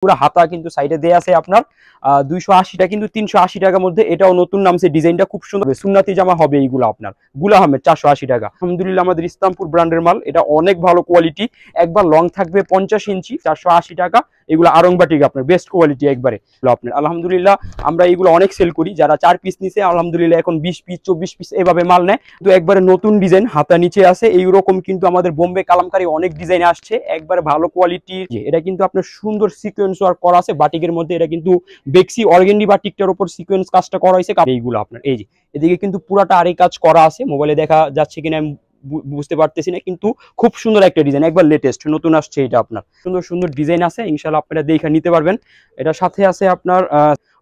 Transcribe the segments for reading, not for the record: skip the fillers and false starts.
পুরো হাতা কিন্তু সাইডে দেয়া আছে আপনার 280 টাকা কিন্তু 380 টাকার মধ্যে। এটাও নতুন নামছে, ডিজাইনটা খুব সুন্দর, সুন্নাতি জামা হবে এইগুলো আপনার। গুল আহমেদ 480 টাকা। আলহামদুলিল্লাহ আমাদের ইসলামপুর ব্র্যান্ডের মাল, এটা অনেক ভালো কোয়ালিটি, একবার লং থাকবে 50 ইঞ্চি, 480 টাকা। এগুলো আরংবাটিক আপনার বেস্ট কোয়ালিটি একবারে আপনার। আলহামদুলিল্লাহ আমরা এইগুলো অনেক সেল করি, যারা 4 পিস নিছে আলহামদুলিল্লাহ এখন 20 পিস 24 পিস এভাবে মাল নেয়। তো একবারে নতুন ডিজাইন হাতা নিচে আছে এইরকম, কিন্তু আমাদের বোম্বে কালামকারী অনেক ডিজাইন আসছে একবারে ভালো কোয়ালিটির। এটা কিন্তু আপনার সুন্দর সিকোয়েন্স ওয়ার্ক করা আছে বাটিকের মধ্যে, এটা কিন্তু বেক্সি অর্গেন্ডি বাটিকটার উপর সিকোয়েন্স কাজটা করা হয়েছে এইগুলো আপনার। এই যে এদিকে কিন্তু পুরাটা আরই কাজ করা আছে, মোবাইলে দেখা যাচ্ছে কিনা বুঝতে পারতেছি না, কিন্তু খুব সুন্দর একটা ডিজাইন, একবার লেটেস্ট নতুন আসছে এটা আপনার। সুন্দর সুন্দর ডিজাইন আছে, ইনশাআল্লাহ আপনারা দেখে নিতে পারবেন। এটার সাথে আছে আপনার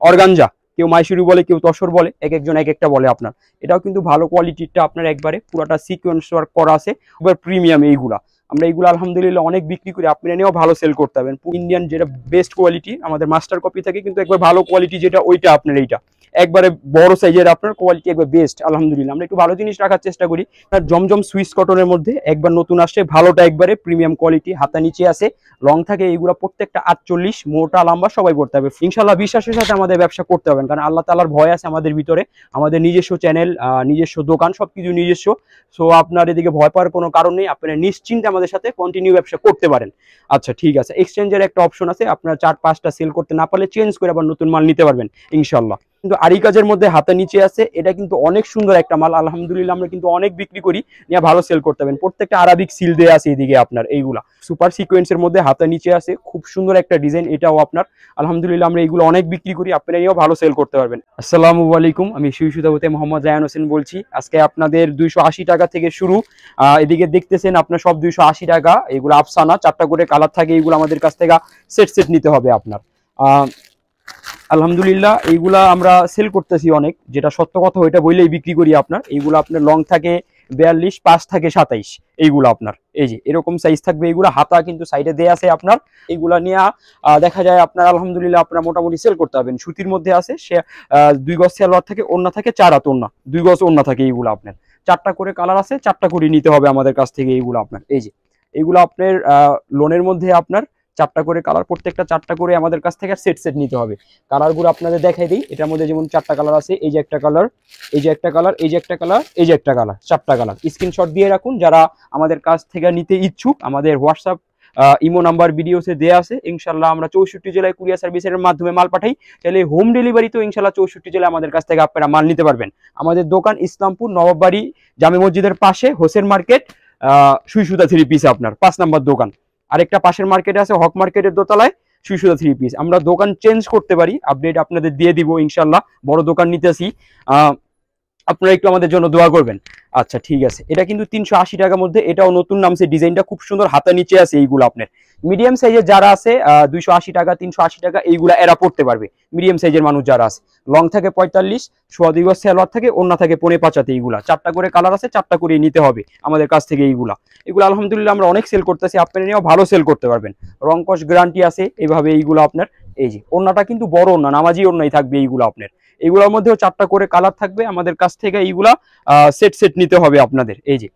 অর্গানজা, কেউ মাইশুরি বলে, কেউ তসর বলে, এক একজন এক একটা বলে আপনার। এটাও কিন্তু ভালো কোয়ালিটিটা আপনার, একবারে পুরাটা সিকোয়েন্স ওয়ার্ক করা আছে, এবার প্রিমিয়াম এইগুলা। আমরা এইগুলো আলহামদুলিল্লাহ অনেক বিক্রি করি, আপনারা নিয়েও ভালো সেল করতে পারবেন। ইন্ডিয়ান যেটা বেস্ট কোয়ালিটি আমাদের মাস্টার কপি থাকে, কিন্তু একবার ভালো কোয়ালিটি যেটা ওইটা আপনার, এইটা একবারে বড় সাইজের আপনার কোয়ালিটি একবার বেস্ট। আলহামদুলিল্লাহ আমরা একটু ভালো জিনিস রাখার চেষ্টা করি। জমজম সুইস কটনের মধ্যে একবার নতুন আসছে, ভালোটা একবারে প্রিমিয়াম কোয়ালিটি, হাতা নিচে আছে, লং থাকে এইগুলো প্রত্যেকটা 48, মোটা লম্বা সবাই পড়তে হবে। ইনশাআল্লাহ বিশ্বাসের সাথে আমাদের ব্যবসা করতে হবেন, কারণ আল্লাহ তাআলার ভয় আছে আমাদের ভিতরে, আমাদের নিজস্ব চ্যানেল, নিজস্ব দোকান, সবকিছু নিজস্ব। সো আপনার এদিকে ভয় পাওয়ার কোনো কারণ নেই, আপনারা নিশ্চিন্তে আমাদের সাথে কন্টিনিউ ব্যবসা করতে পারেন। আচ্ছা ঠিক আছে, এক্সচেঞ্জের একটা অপশন আছে, আপনারা 4-5টা সেল করতে না পারলে চেঞ্জ করে আবার নতুন মাল নিতে পারবেন ইনশাআল্লাহ। কিন্তু আরি কাজের মধ্যে হাতা নিচে আছে, এটা কিন্তু অনেক সুন্দর একটা মাল, আলহামদুলিল্লাহ আমরা কিন্তু অনেক বিক্রি করি, নিয়ে ভালো সেল করতে পারবেন। প্রত্যেকটা আরাবিক সিল দেয়া আছে এদিকে আপনার, এইগুলা সুপার সিকোয়েন্সের মধ্যে হাতা নিচে আছে, খুব সুন্দর একটা ডিজাইন এটাও আপনার। আলহামদুলিল্লাহ আমরা এইগুলো অনেক বিক্রি করি, আপনারা নিয়েও ভালো সেল করতে পারবেন। আসসালামু আলাইকুম, আমি সুইসুদাবতে মোহাম্মদ জায়ান হোসেন বলছি। আজকে আপনাদের 280 টাকা থেকে শুরু, এদিকে দেখতেছেন আপনার সব 280 টাকা। এগুলো আফসানা 4টা করে কালার থাকে, এইগুলো আমাদের কাছ থেকে সেট সেট নিতে হবে আপনার। আলহামদুলিল্লাহ এইগুলা আমরা সেল করতেছি অনেক, যেটা সত্য কথা ওইটা বললেই বিক্রি করি আপনার। এইগুলো আপনার লং থাকে 42, 5 থাকে 27, এইগুলো আপনার এই যে এরকম সাইজ থাকবে। এইগুলো হাতা কিন্তু সাইডে দেয়া আছে আপনার। এইগুলা নিয়ে দেখা যায় আপনার আলহামদুলিল্লাহ আপনার মোটামুটি সেল করতে পারবেন। সুতির মধ্যে আছে, সে 2 গজ সালোয়ার থাকে, ওন্না থাকে 4 হাত ওন্না, 2 গজ ওন্না থাকে। এইগুলো আপনার 4টা করে কালার আছে, 4টা করে নিতে হবে আমাদের কাছ থেকে এইগুলো আপনার। এই যে এইগুলো আপনার লোনের মধ্যে আপনার 4টা করে কালার, প্রত্যেকটা 4টা করে আমাদের কাছ থেকে সেট সেট নিতে হবে। কালারগুলো আপনাদের দেখাই দিই। এটার মধ্যে যেমন 4টা কালার আছে, এই যে একটা কালার, এই যে একটা কালার, এই যে একটা কালার, এই যে একটা কালার, 4টা কালার। স্ক্রিনশট দিয়ে রাখুন যারা আমাদের কাছ থেকে নিতে ইচ্ছুক। আমাদের হোয়াটসঅ্যাপ ইমো নাম্বার ভিডিওতে দেয়া আছে। ইনশাআল্লাহ আমরা 64 জেলায় কুরিয়ার সার্ভিসের মাধ্যমে মাল পাঠাই, তাহলে হোম ডেলিভারি তো ইনশাআল্লাহ 64 জেলায় আমাদের কাছ থেকে আপনারা মাল নিতে পারবেন। আমাদের দোকান ইসলামপুর নবাববাড়ি জামে মসজিদের পাশে, হোসেন মার্কেট, সুইসুদা 3 পিস আপনার 5 নাম্বার দোকান। আরেকটা পাশের মার্কেটে আছে হক মার্কেটের দোতলায়, সুইসুদা 3 পিস। আমরা দোকান চেঞ্জ করতে পারি, আপডেট আপনাদের দিয়ে দিব ইনশাআল্লাহ। বড় দোকান নিতেছি, আপনারা একটু আমাদের জন্য দোয়া করবেন। আচ্ছা ঠিক আছে, এটা কিন্তু 380 টাকার মধ্যে, এটাও নতুন নামছে, ডিজাইনটা খুব সুন্দর, হাতা নিচে আছে। এইগুলো আপনার মিডিয়াম সাইজের যারা আছে 280 টাকা 380 টাকা এইগুলা এরা পড়তে পারবে। মিডিয়াম সাইজের মানুষ যারা আছে, লং থাকে 45, 2 গজ সালোয়ার থাকে, ওন্না থাকে 5.5। এইগুলা 4টা করে কালার আছে, 4টা করে নিতে হবে আমাদের কাছ থেকে। এইগুলো আলহামদুলিল্লাহ আমরা অনেক সেল করতেছি, আপনারা নিয়েও ভালো সেল করতে পারবেন, রংকশ গ্যারান্টি আছে এইভাবে। এইগুলো আপনার এই যে ওন্নাটা কিন্তু বড় ওন্না, নামাজি ওন্নাই থাকবে এইগুলো আপনার। এগুলোর মধ্যেও 4টা করে কালার থাকবে আমাদের কাছ থেকে। এইগুলা সেট সেট নিতে হবে আপনাদের। এই যে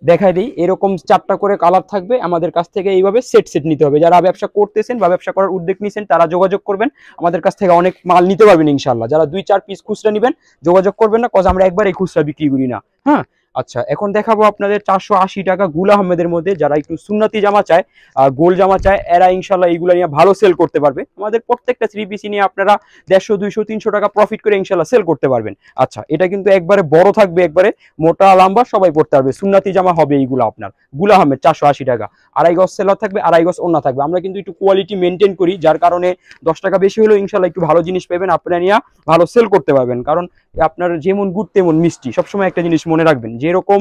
দেখাই দিই, এরকম 4টা করে কালার থাকবে আমাদের কাছ থেকে, এইভাবে সেট সেট নিতে হবে। যারা ব্যবসা করতেছেন বা ব্যবসা করার উদ্যোগ নিয়েছেন তারা যোগাযোগ করবেন, আমাদের কাছ থেকে অনেক মাল নিতে পারবেন ইনশাআল্লাহ। যারা 2-4 পিস খুচরা নেবেন যোগাযোগ করবেন না, কজ আমরা একবার এই খুচরা বিক্রি করি না। হ্যাঁ আচ্ছা, এখন দেখাবো আপনাদের 480 টাকা গুল আহমেদের মধ্যে। যারা একটু সুন্নতি জামা চায়, গোল জামা চায়, এরা ইনশাআল্লাহ এইগুলো নিয়ে ভালো সেল করতে পারবে। আমাদের প্রত্যেকটা 3 পিস নিয়ে আপনারা 150, 200, 300 টাকা প্রফিট করে ইনশাআল্লাহ সেল করতে পারবেন। আচ্ছা এটা কিন্তু একবারে বড় থাকবে, একবারে মোটা লম্বা সবাই পড়তে পারবে, সুন্নতি জামা হবে এইগুলো আপনার। গুল আহমেদ 480 টাকা, 2.5 গজ সেলার থাকবে, 2.5 গজ ওন্না থাকবে। আমরা কিন্তু একটু কোয়ালিটি মেনটেন করি, যার কারণে 10 টাকা বেশি হলেও ইনশাআল্লাহ একটু ভালো জিনিস পাবেন, আপনারা নিয়ে ভালো সেল করতে পারবেন। কারণ আপনার যেমন গুড় তেমন মিষ্টি, সবসময় একটা জিনিস মনে রাখবেন, যেরকম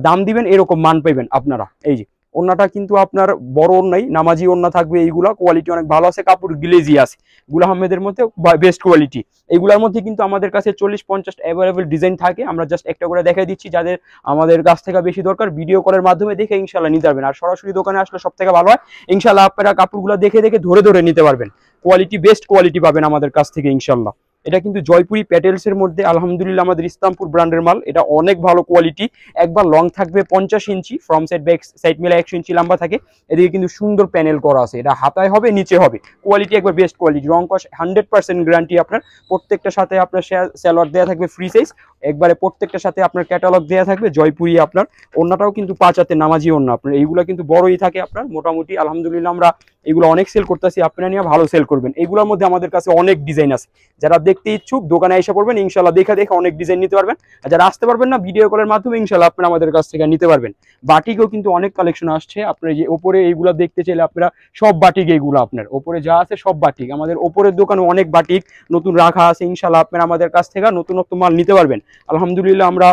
দাম দিবেন এরকম মান পাইবেন আপনারা। এই যে ওন্নাটা কিন্তু আপনার বড় ওন্নাই, নামাজি ওন্না থাকবে। এইগুলা কোয়ালিটি অনেক ভালো আছে, কাপড় গ্লেজি আছে, গুল আহমেদের মধ্যে বেস্ট কোয়ালিটি। এইগুলোর মধ্যে কিন্তু আমাদের কাছে 40-50 অ্যাভেলেবল ডিজাইন থাকে। আমরা জাস্ট একটা করে দেখাই দিচ্ছি, যাদের আমাদের কাছ থেকে বেশি দরকার ভিডিও কলের মাধ্যমে দেখে ইনশাআল্লাহ নিতে পারবেন। আর সরাসরি দোকানে আসলে সব থেকে ভালো হয়, ইনশাআল্লাহ আপনারা কাপড়গুলো দেখে দেখে ধরে ধরে নিতে পারবেন। কোয়ালিটি বেস্ট কোয়ালিটি পাবেন আমাদের কাছ থেকে ইনশাআল্লাহ। এটা কিন্তু জয়পুরি প্যাটেলস এর মধ্যে আলহামদুলিল্লাহ আমাদের ইসলামপুর ব্র্যান্ডের মাল। এটা অনেক ভালো কোয়ালিটি, একবার লং থাকবে 50 ইঞ্চি, ফ্রম সাইড ব্যাক সাইড মিলে 100 ইঞ্চি লম্বা থাকে। এদিকে কিন্তু সুন্দর প্যানেল করা আছে, এটা হাতায় হবে নিচে হবে, কোয়ালিটি একবার বেস্ট কোয়ালিটি, রং কস 100% গ্যারান্টি আপনার। প্রত্যেকটা সাথে আপনার সালোয়ার দেওয়া থাকবে ফ্রি সাইজ, একবারে প্রত্যেকটার সাথে আপনার ক্যাটালগ দেওয়া থাকবে জয়পুরি। আপনার ওন্নাটাও কিন্তু 5 হাতে নামাজি ওন্না, আপনার এইগুলা কিন্তু বড়ই থাকে আপনার মোটামুটি। আলহামদুলিল্লাহ আমরা এগুলো অনেক সেল করতেছি, আপনারা নিয়ে ভালো সেল করবেন। এইগুলোর মধ্যে আমাদের কাছে অনেক ডিজাইন আছে, যারা দেখতে ইচ্ছুক দোকানে এসে পড়বেন, ইনশাল্লাহ দেখে অনেক ডিজাইন নিতে পারবেন। আর যারা আসতে পারবেন না ভিডিও কলের মাধ্যমে ইনশাল্লাহ আপনারা আমাদের কাছ থেকে নিতে পারবেন। বাটিকও কিন্তু অনেক কালেকশন আসছে, আপনার যে ওপরে এইগুলো দেখতে চাইলে আপনারা সব বাটিক, এইগুলো আপনার ওপরে যা আছে সব বাটিক, আমাদের ওপরের দোকানে অনেক বাটিক নতুন রাখা আছে, ইনশাল্লাহ আপনারা আমাদের কাছ থেকে নতুন মাল নিতে পারবেন। আলহামদুলিল্লাহ আমরা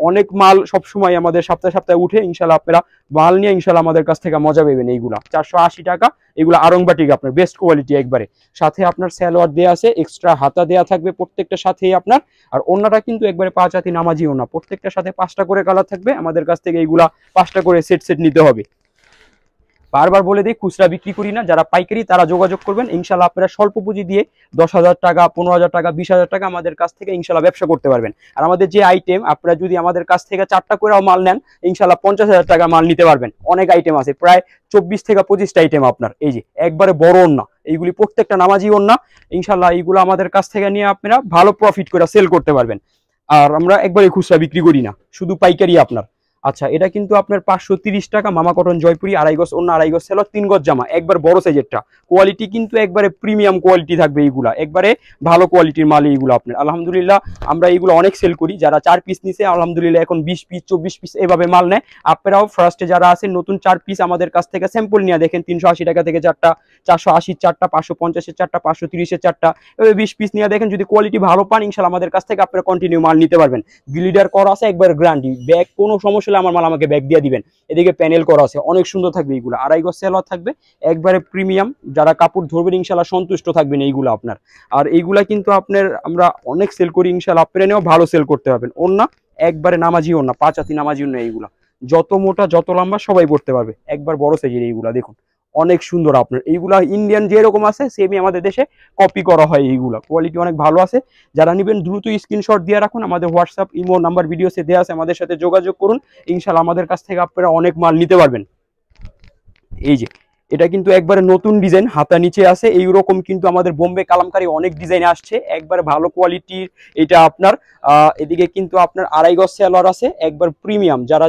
অনেক মাল সবসময় আমাদের সপ্তাহে সপ্তাহে উঠে, ইনশাল্লাহ আপনারা মাল নিয়ে ইনশাল্লাহ আমাদের কাছ থেকে মজা পাবেন। এইগুলা 480 টাকা, এগুলো আরং বাটিক আপনার বেস্ট কোয়ালিটি একবারে। সাথে আপনার সালোয়ার দেয়া আছে, এক্সট্রা হাতা দেয়া থাকবে প্রত্যেকটা সাথেই আপনার। আর ওন্নাটা কিন্তু একবারে 5 হাতি নামাজি ওন্না, প্রত্যেকটার সাথে 5টা করে কালার থাকবে। আমাদের কাছ থেকে এইগুলা 5টা করে সেট নিতে হবে। বারবার বলে দিই খুচরা বিক্রি করি না, যারা পাইকারি তারা যোগাযোগ করবেন, ইনশাল্লাহ আপনারা স্বল্প পুঁজি দিয়ে 10,000 টাকা 15,000 টাকা 20,000 টাকা আমাদের কাছ থেকে ইনশাল্লাহ ব্যবসা করতে পারবেন। আর আমাদের যে আইটেম আপনারা যদি আমাদের কাছ থেকে 4টা করেও মাল নেন, ইনশাল্লাহ 50,000 টাকা মাল নিতে পারবেন। অনেক আইটেম আছে, প্রায় 24 থেকে 25টা আইটেম আপনার। এই যে একবারে বড় ওন্না, এইগুলি প্রত্যেকটা নামাজি ওন্না, ইনশাল্লাহ এইগুলো আমাদের কাছ থেকে নিয়ে আপনারা ভালো প্রফিট করে সেল করতে পারবেন। আর আমরা একবারে খুচরা বিক্রি করি না, শুধু পাইকারি আপনার। আচ্ছা, এটা কিন্তু আপনার 530 টাকা, মামা কটন জয়পুরি, 2.5 গজ ওন্না 2.5 গজ সেলোয়ার 3 গজ জামা, একবার বড় সাইজেরটা। কোয়ালিটি কিন্তু একবারে প্রিমিয়াম কোয়ালিটি থাকবে, এইগুলা একবারে ভালো কোয়ালিটির মাল এইগুলো আপনার। আলহামদুলিল্লাহ আমরা এইগুলো অনেক সেল করি, যারা 4 পিস নিছে আলহামদুলিল্লাহ এখন 20 পিস 24 পিস এভাবে মাল নেয়। আপনারাও ফার্স্টে যারা আছেন নতুন 4 পিস আমাদের কাছ থেকে স্যাম্পল নিয়ে দেখেন, 380 টাকা থেকে 4টা, 480 4টা, 550 4টা, 530 4টা, এভাবে 20 পিস নিয়ে দেখেন। যদি কোয়ালিটি ভালো পান ইনশাআল্লাহ আমাদের কাছ থেকে আপনারা কন্টিনিউ মাল নিতে পারবেন। গ্লিডার করা আছে একবার গ্যারান্টি, ব্যাগ কোনো সমস্যা হলে আমার মাল আমাকে ব্যাগ দিয়ে দিবেন। এদিকে প্যানেল করা আছে, অনেক সুন্দর থাকবে এইগুলো। 2.5 গজ সালোয়ার থাকবে, একবারে প্রিমিয়াম, যারা কাপড় ধরবেন ইনশাআল্লাহ সন্তুষ্ট থাকবেন এইগুলো আপনার। আর এইগুলা কিন্তু আপনার আমরা অনেক সেল করি, ইনশাআল্লাহ আপনারা নিয়েও ভালো সেল করতে পারবেন। ওন্না একবারে নামাজি ওন্না, 5 হাতি নামাজি ওন্না, এইগুলা যত মোটা যত লম্বা সবাই পড়তে পারবে, একবার বড় সাইজের। এইগুলা দেখুন অনেক সুন্দর আপনার, এইগুলা ইন্ডিয়ান যেরকম আছে সেমই আমাদের দেশে কপি করা হয়, এইগুলা কোয়ালিটি অনেক ভালো আছে। যারা নেবেন দ্রুত স্ক্রিনশট দিয়ে রাখুন, আমাদের হোয়াটসঅ্যাপ ইমো নাম্বার ভিডিওতে দেওয়া আছে, আমাদের সাথে যোগাযোগ করুন, ইনশাআল্লাহ আমাদের কাছ থেকে আপনারা অনেক মাল নিতে পারবেন। এই যে এটা কিন্তু একবারে নতুন ডিজাইন, হাতা নিচে আছে এইরকম, কিন্তু আমাদের বোম্বে কালামকারী অনেক ডিজাইন আসছে, একবারে ভালো কোয়ালিটির এটা আপনার। এদিকে কিন্তু আপনার 2.5 গজ সালোয়ার আছে, একবার প্রিমিয়াম। যারা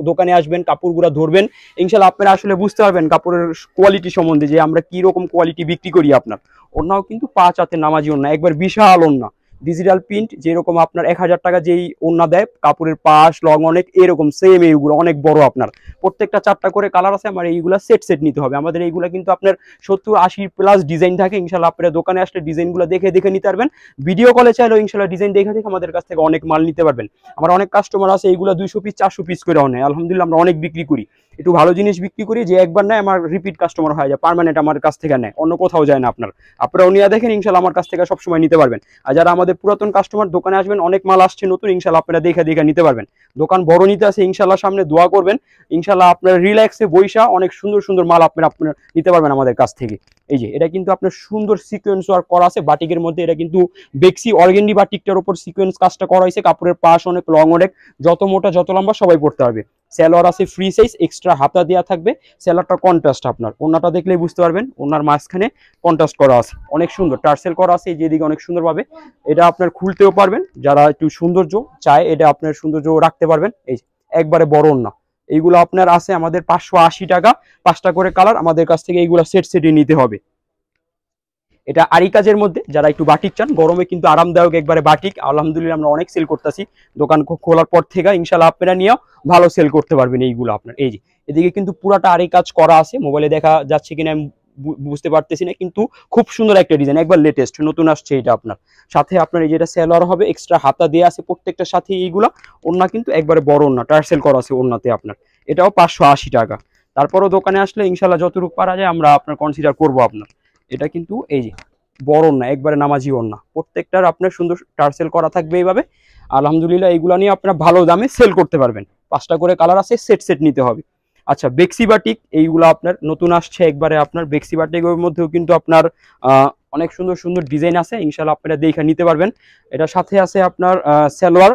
দোকানে আসবেন কাপড়গুলো ধরবেন, ইনশাআল্লাহ আপনারা আসলে বুঝতে পারবেন কাপড়ের কোয়ালিটি সম্বন্ধে যে আমরা কি রকম কোয়ালিটি বিক্রি করি আপনার। ওন্নাও কিন্তু 5 হাতে নামাজি ওন্না, একবার বিশাল ওন্না, ডিজিটাল প্রিন্ট যেরকম আপনার 1000 টাকা যেই ওন্না দেয়, কাপড়ের পাশ লং অনেক এরকম সেম, এইগুলো অনেক বড় আপনার। প্রত্যেকটা 4টা করে কালার আছে, আমার এইগুলা সেট নিতে হবে। আমাদের এইগুলা কিন্তু আপনার 70-80 প্লাস ডিজাইন থাকে, ইনশাআল্লাহ আপনারা দোকানে আসলে ডিজাইনগুলো দেখে নিতে পারবেন। ভিডিও কলে চাইলেও ইনশাআল্লাহ ডিজাইন দেখে আমাদের কাছ থেকে অনেক মাল নিতে পারবেন। আমার অনেক কাস্টমার আছে এইগুলা 200 পিস 400 পিস করে নেয়, আলহামদুলিল্লাহ আমরা অনেক বিক্রি করি। একটু ভালো জিনিস বিক্রি করি, যে একবার নেয় আমার রিপিট কাস্টমার হয়ে যায়, পার্মানেন্ট আমার কাছ থেকে নেয়, অন্য কোথাও যায় না। আপনারাও নিয়ে দেখেন, ইনশাআল্লাহ আমার কাছ থেকে সবসময় নিতে পারবেন। আর যারা আমাদের পুরাতন কাস্টমার দোকানে আসবেন, অনেক মাল আসছে নতুন, ইনশাআল্লাহ আপনারা দেখে নিতে পারবেন। দোকান বড় নিতে আছে, ইনশাআল্লাহ সামনে দোয়া করবেন, ইনশাআল্লাহ আপনারা রিল্যাক্সে বৈশা অনেক সুন্দর সুন্দর মাল আপনারা নিতে পারবেন আমাদের কাছ থেকে। এই যে এটা কিন্তু আপনার সুন্দর সিকোয়েন্স ওয়ার্ক করা আছে বাটিকের মধ্যে, এটা কিন্তু বেক্সি অর্গেন্ডি বাটিকটার উপর সিকোয়েন্স কাজটা করা হয়েছে। কাপড়ের পাশ অনেক লং, অনেক যত মোটা যত লম্বা সবাই পড়তে পারবে। সালোয়ার আছে ফ্রি সাইজ, এক্সট্রা হাতা দেওয়া থাকবে। সালোয়ারটা কন্ট্রাস্ট, আপনার ওন্নাটা দেখলেই বুঝতে পারবেন, ওন্নার মাঝখানে কন্ট্রাস্ট করা আছে, অনেক সুন্দর টার্সেল করা আছে যেদিকে অনেক সুন্দর পাবে। এটা আপনার খুলতেও পারবেন, যারা একটু সৌন্দর্য চায় এটা আপনার সৌন্দর্য রাখতে পারবেন। এই একবারে বড় ওন্না, এইগুলো আপনার আছে আমাদের 580 টাকা, 5টা করে কালার। আমাদের কাছ থেকে এইগুলো সেটই নিতে হবে। এটা আরি কাজের মধ্যে, যারা একটু বাটিক চান, গরমে কিন্তু আরামদায়ক একবারে বাটিক, আলহামদুলিল্লাহ আমরা অনেক সেল করতেছি দোকান খোলার পর থেকে, ইনশাআল্লাহ আপনারা নিয়েও ভালো সেল করতে পারবেন এইগুলো আপনার। এই যে এদিকে কিন্তু পুরাটা আরি কাজ করা আছে, মোবাইলে দেখা যাচ্ছে কিনা বুঝতে পারতেছি না, কিন্তু খুব সুন্দর একটা ডিজাইন, একবার লেটেস্ট নতুন আসছে এটা আপনার। সাথে আপনার এই যেটা সালোয়ার হবে, এক্সট্রা হাতা দেওয়া আছে প্রত্যেকটার সাথে। এইগুলা ওন্না কিন্তু একবারে বড় ওন্না, টার্সেল করা আছে ওন্নাতে আপনার, এটাও 580 টাকা। তারপরও দোকানে আসলে ইনশাআল্লাহ যতটুকু পারা যায় আমরা আপনার কনসিডার করবো আপনার। এটা কিন্তু এই যে বড় ওন্না, একবারে নামাজি ওন্না, প্রত্যেকটার আপনার সুন্দর টার্সেল করা থাকবে এইভাবে। আলহামদুলিল্লাহ এইগুলা নিয়ে আপনারা ভালো দামে সেল করতে পারবেন। 5টা করে কালার আছে, সেট নিতে হবে। আচ্ছা, বেক্সি বাটিক এইগুলো আপনার নতুন আসছে একবারে, আপনার বেক্সি বাটিকের মধ্যেও কিন্তু আপনার অনেক সুন্দর সুন্দর ডিজাইন আছে, ইনশাল্লাহ আপনারা দেখে নিতে পারবেন। এটার সাথে আছে আপনার সালোয়ার,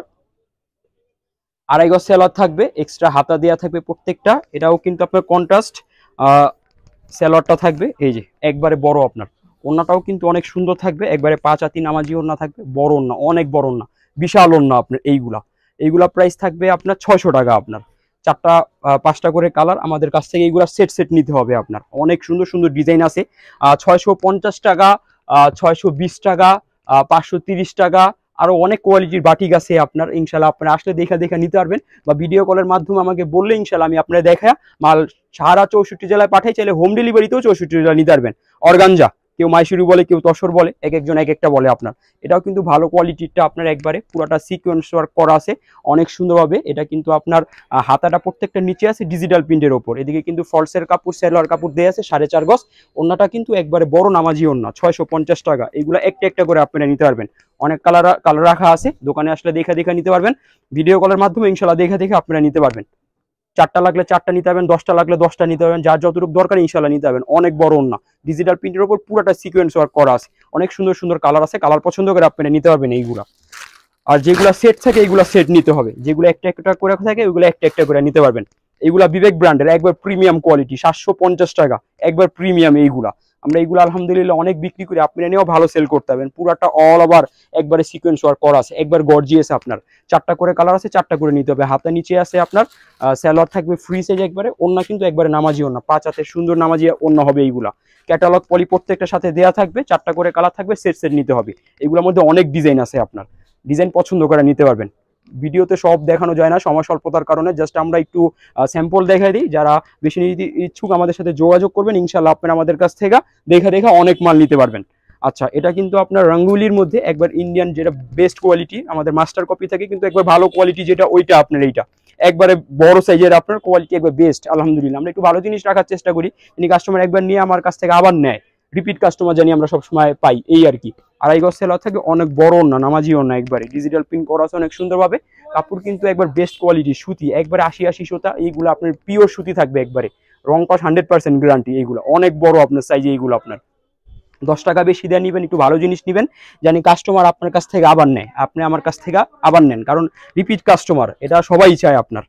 আড়াই গজ সালোয়ার থাকবে, এক্সট্রা হাতা দেওয়া থাকবে প্রত্যেকটা। এটাও কিন্তু আপনার কন্ট্রাস্ট সালোয়ারটা থাকবে, এই যে একবারে বড় আপনার। ওড়নাটাও কিন্তু অনেক সুন্দর থাকবে, একবারে 5 হাতি নামাজি ওড়না থাকবে, বড় ওড়না, অনেক বড় ওড়না, বিশাল ওড়না আপনার। এইগুলা প্রাইস থাকবে আপনার 600 টাকা। আপনার 4টা 5টা করে কালার, আমাদের কাছ থেকে এইগুলা সেট সেট নিতে হবে আপনার। অনেক সুন্দর সুন্দর ডিজাইন আছে। 650 টাকা, 620 টাকা, 530 টাকা, আরো অনেক কোয়ালিটির বাটিক আছে আপনার। ইনশাল্লাহ আপনারা আসলে দেখা নিতে পারবেন, বা ভিডিও কলের মাধ্যমে আমাকে বললে ইনশাল্লাহ আমি আপনারা দেখা মাল সারা 64 জেলায় পাঠাই, চাইলে হোম ডেলিভারিতেও 64 জেলা নিতে পারবেন। অর্গানজা, কেউ মাইশুরি বলে, কেউ তসর বলে, এক একজন এক একটা বলে আপনার। এটাও কিন্তু ভালো কোয়ালিটিরটা আপনার, একবারে পুরোটা সিকোয়েন্স ওয়ার্ক করা আছে অনেক সুন্দরভাবে। এটা কিন্তু আপনার হাতাটা প্রত্যেকটা নিচে আছে ডিজিটাল প্রিন্টের ওপর, এদিকে কিন্তু ফলসের কাপড়, সেলোয়ার কাপড় দেওয়া আছে 4.5 গজ। ওড়নাটা কিন্তু একবারে বড় নামাজি ওড়না, 650 টাকা। এগুলো একটা একটা করে আপনারা নিতে পারবেন। অনেক কালার রাখা আছে, দোকানে আসলে দেখা নিতে পারবেন। ভিডিও কলের মাধ্যমে ইনশাল্লাহ দেখে আপনারা নিতে পারবেন। 4টা লাগলে 4টা নিতে পারবেন, 10টা লাগলে 10টা নিতে পারবেন, যার যতটুকু দরকার ইনশাল্লাহ নিতে পারবেন। অনেক বড় ওড়না, ডিজিটাল প্রিন্টের উপর পুরোটা সিকোয়েন্স ওয়ার্ক করা আছে, অনেক সুন্দর সুন্দর কালার আছে। কালার পছন্দ করে আপনারা নিতে পারবেন এইগুলা। আর যেগুলা সেট থাকে এইগুলা সেট নিতে হবে, যেগুলো একটা একটা করে থাকে ওইগুলো একটা একটা করে নিতে পারবেন। এইগুলা বিবেক ব্র্যান্ডের একবার প্রিমিয়াম কোয়ালিটি, 750 টাকা একবার প্রিমিয়াম। এইগুলা আমরা এইগুলো আলহামদুলিল্লাহ অনেক বিক্রি করি, আপনারা নিয়েও ভালো সেল করতে পারবেন। পুরাটা অল ওভার একবারে সিকোয়েন্স ওয়ার্ক করা আছে, একবার গর্জিয়াস আপনার। 4টা করে কালার আছে, 4টা করে নিতে হবে। হাতে নিচে আছে আপনার সালোয়ার থাকবে ফ্রি সাইজ একবারে। ওড়না কিন্তু একবারে নামাজি ওড়না, 5 হাতের সুন্দর নামাজি ওড়না হবে এইগুলা। ক্যাটালগ পলি প্রত্যেকটার সাথে দেওয়া থাকবে, 4টা করে কালার থাকবে, সেট সেট নিতে হবে। এগুলোর মধ্যে অনেক ডিজাইন আছে, আপনার ডিজাইন পছন্দ করে নিতে পারবেন। ভিডিওতে সব দেখানো যায় না সময় স্বল্পতার কারণে, জাস্ট আমরা একটু স্যাম্পল দেখাই দিই। যারা বেশি নিতে ইচ্ছুক আমাদের সাথে যোগাযোগ করবেন, ইনশাল্লাহ আপনারা আমাদের কাছ থেকে দেখা অনেক মাল নিতে পারবেন। আচ্ছা, এটা কিন্তু আপনার রঙ্গুলির মধ্যে একবার ইন্ডিয়ান যেটা বেস্ট কোয়ালিটি, আমাদের মাস্টার কপি থাকে কিন্তু একবার ভালো কোয়ালিটি যেটা, ওইটা আপনার এইটা একবারে বড় সাইজের আপনার, কোয়ালিটি একবার বেস্ট আলহামদুলিল্লাহ। আমরা একটু ভালো জিনিস রাখার চেষ্টা করি, যিনি কাস্টমার একবার নিয়ে আমার কাছ থেকে আবার নেয়, রিপিট কাস্টমার জানি আমরা সবসময় পাই, এই আর কি। আড়াই গজ সেলোয়ার থাকে, অনেক বড় না, নামাজি না, একবারে ডিজিটাল প্রিন্ট করা আছে অনেক সুন্দরভাবে। কাপড় কিন্তু একবার বেস্ট কোয়ালিটি, সুতি একবারে 80 সুতা, এইগুলো আপনার পিওর সুতি থাকবে একবারে, রং কস 100% গ্যারান্টি। এইগুলো অনেক বড় আপনার সাইজে, এইগুলো আপনার 10 টাকা বেশি দিয়ে নিবেন, একটু ভালো জিনিস নিবেন, জানি কাস্টমার আপনার কাছ থেকে আবার নেয়, আপনি আমার কাছ থেকে আবার নেন, কারণ রিপিট কাস্টমার এটা সবাই চায় আপনার।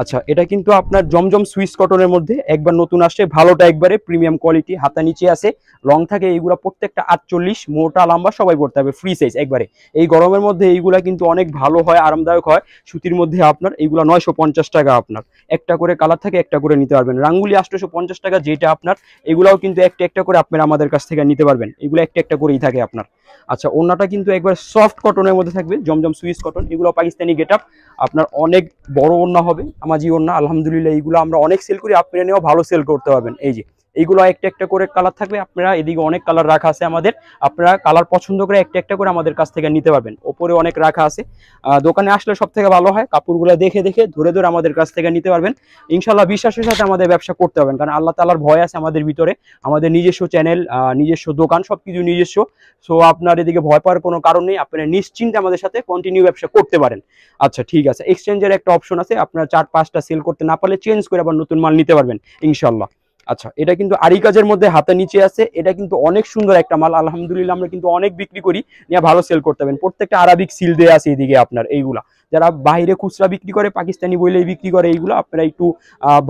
আচ্ছা, এটা কিন্তু আপনার জমজম সুইস কটনের মধ্যে একবার নতুন আসছে, ভালোটা একবারে প্রিমিয়াম কোয়ালিটি, হাতা নিচে আছে, রং থাকে। এইগুলা প্রত্যেকটা 48, মোটা লম্বা সবাই পড়তে হবে, ফ্রি সাইজ একবারে। এই গরমের মধ্যে এইগুলা কিন্তু অনেক ভালো হয়, আরামদায়ক হয় সুতির মধ্যে আপনার। এইগুলা 950 টাকা আপনার, একটা করে কালার থাকে, একটা করে নিতে পারবেন। রাঙ্গুলি 850 টাকা যেটা আপনার, এগুলাও কিন্তু একটা একটা করে আপনারা আমাদের কাছ থেকে নিতে পারবেন, এগুলো একটা একটা করেই থাকে আপনার। আচ্ছা, ওড়নাটা কিন্তু একবার সফট কটনের মধ্যে থাকবে, জমজম সুইস কটন, এগুলো পাকিস্তানি গেটআপ আপনার, অনেক বড় ওড়না হবে, আমাজি ওড়না আলহামদুলিল্লাহ। এইগুলো আমরা অনেক সেল করি, আপনারা নিয়েও ভালো সেল করতে পারবেন। এই যে এইগুলো একটা একটা করে কালার থাকবে, আপনারা এদিকে অনেক কালার রাখা আছে আমাদের, আপনারা কালার পছন্দ করে একটা একটা করে আমাদের কাছ থেকে নিতে পারবেন। ওপরে অনেক রাখা আছে, দোকানে আসলে সব থেকে ভালো হয়, কাপড়গুলো দেখে ধরে আমাদের কাছ থেকে নিতে পারবেন। ইনশাল্লাহ বিশ্বাসের সাথে আমাদের ব্যবসা করতে পারবেন, কারণ আল্লাহ তাআলার ভয় আছে আমাদের ভিতরে, আমাদের নিজস্ব চ্যানেল, নিজস্ব দোকান, সবকিছু নিজস্ব। সো আপনার এদিকে ভয় পাওয়ার কোনো কারণ নেই, আপনারা নিশ্চিন্তে আমাদের সাথে কন্টিনিউ ব্যবসা করতে পারেন। আচ্ছা ঠিক আছে, এক্সচেঞ্জের একটা অপশন আছে, আপনারা 4-5টা সেল করতে না পারলে চেঞ্জ করে আবার নতুন মাল নিতে পারবেন ইনশাল্লাহ। আচ্ছা, এটা কিন্তু আরি কাজের মধ্যে হাতে নিচে আছে, এটা কিন্তু অনেক সুন্দর একটা মাল আলহামদুলিল্লাহ, আমরা কিন্তু অনেক বিক্রি করি, নিয়ে ভালো সেল করতে পারবেন। প্রত্যেকটা আরাবিক সিল দেয়া আছে এদিকে আপনার। এইগুলা যারা বাইরে খুচরা বিক্রি করে, পাকিস্তানি বইলেই বিক্রি করে, এইগুলো আপনারা একটু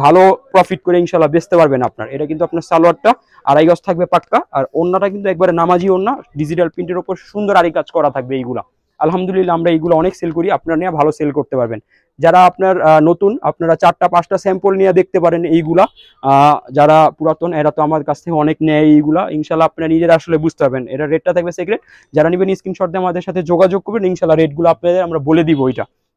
ভালো প্রফিট করে ইনশাল্লাহ বেচতে পারবেন আপনার। এটা কিন্তু আপনার সালোয়ারটা আড়াই গজ থাকবে পাক্কা, আর ওড়নাটা কিন্তু একবারে নামাজি ওড়না, ডিজিটাল প্রিন্টের উপর সুন্দর আরি কাজ করা থাকবে। এইগুলা আলহামদুলিল্লাহ আমরা এইগুলো অনেক সেল করি, আপনারা নিয়ে ভালো সেল করতে পারবেন। যারা আপনার নতুন, আপনারা 4টা-5টা স্যাম্পল নিয়ে দেখতে পারেন এইগুলা। যারা পুরাতন এরা তো আমার কাছ থেকে অনেক নেয় এইগুলা, ইনশাল্লাহ আপনারা নিজেরা আসলে বুঝতে পারবেন। এটা রেটটা থাকবে সিক্রেট, যারা নেবেন স্ক্রিনশট দিয়ে আমাদের সাথে যোগাযোগ করবেন, ইনশাল্লাহ রেটগুলো আপনাদের আমরা বলে দিব।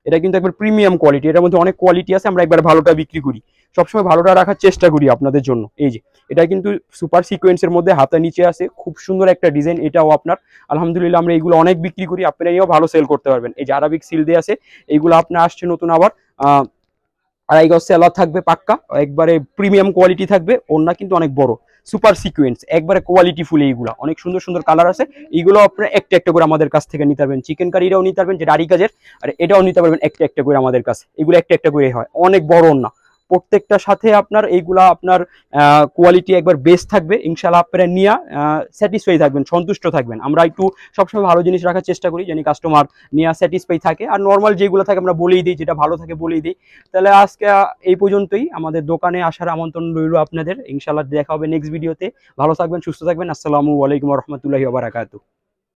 এটা কিন্তু একবার প্রিমিয়াম কোয়ালিটি, এটার মধ্যে অনেক কোয়ালিটি আছে, আমরা একবার ভালোটা বিক্রি করি, সবসময় ভালোটা রাখার চেষ্টা করি আপনাদের জন্য। এই যে এটা কিন্তু সুপার সিকোয়েন্সের মধ্যে হাতা নিচে আছে, খুব সুন্দর একটা ডিজাইন, এটাও আপনার আলহামদুলিল্লাহ আমরা এইগুলো অনেক বিক্রি করি, আপনারা এও ভালো সেল করতে পারবেন। এই যে আরাবিক সিল দিয়ে আছে, এইগুলো আপনার আসছে নতুন আবার, আড়াই গজ সেলার থাকবে পাক্কা, একবারে প্রিমিয়াম কোয়ালিটি থাকবে। ওড়না কিন্তু অনেক বড়, সুপার সিকোয়েন্স একবারে কোয়ালিটি ফুল, এইগুলো অনেক সুন্দর সুন্দর কালার আছে। এইগুলো আপনারা একটা একটা করে আমাদের কাছ থেকে নিতে পারবেন। চিকেন কারিটাও নিতে পারবেন, যেটা আরি কাজের, আর এটাও নিতে পারবেন একটা একটা করে আমাদের কাছে। এগুলো একটা একটা করে হয়, অনেক বড় ওড়না, প্রত্যেকটার সাথে আপনার এইগুলা আপনার কোয়ালিটি একবার বেস্ট থাকবে, ইনশাল্লাহ আপনারা নিয়ে স্যাটিসফাই থাকবেন, সন্তুষ্ট থাকবেন। আমরা একটু সবসময় ভালো জিনিস রাখার চেষ্টা করি, যেন কাস্টমার নিয়ে স্যাটিসফাই থাকে। আর নর্মাল যেগুলো থাকে আমরা বলেই দিই, যেটা ভালো থাকে বলেই দিই। তাহলে আজকে এই পর্যন্তই, আমাদের দোকানে আসার আমন্ত্রণ রইল আপনাদের। ইনশাল্লাহ দেখা হবে নেক্সট ভিডিওতে। ভালো থাকবেন, সুস্থ থাকবেন। আসসালামু আলাইকুম ওয়া রাহমাতুল্লাহি ওয়া বারাকাতুহু।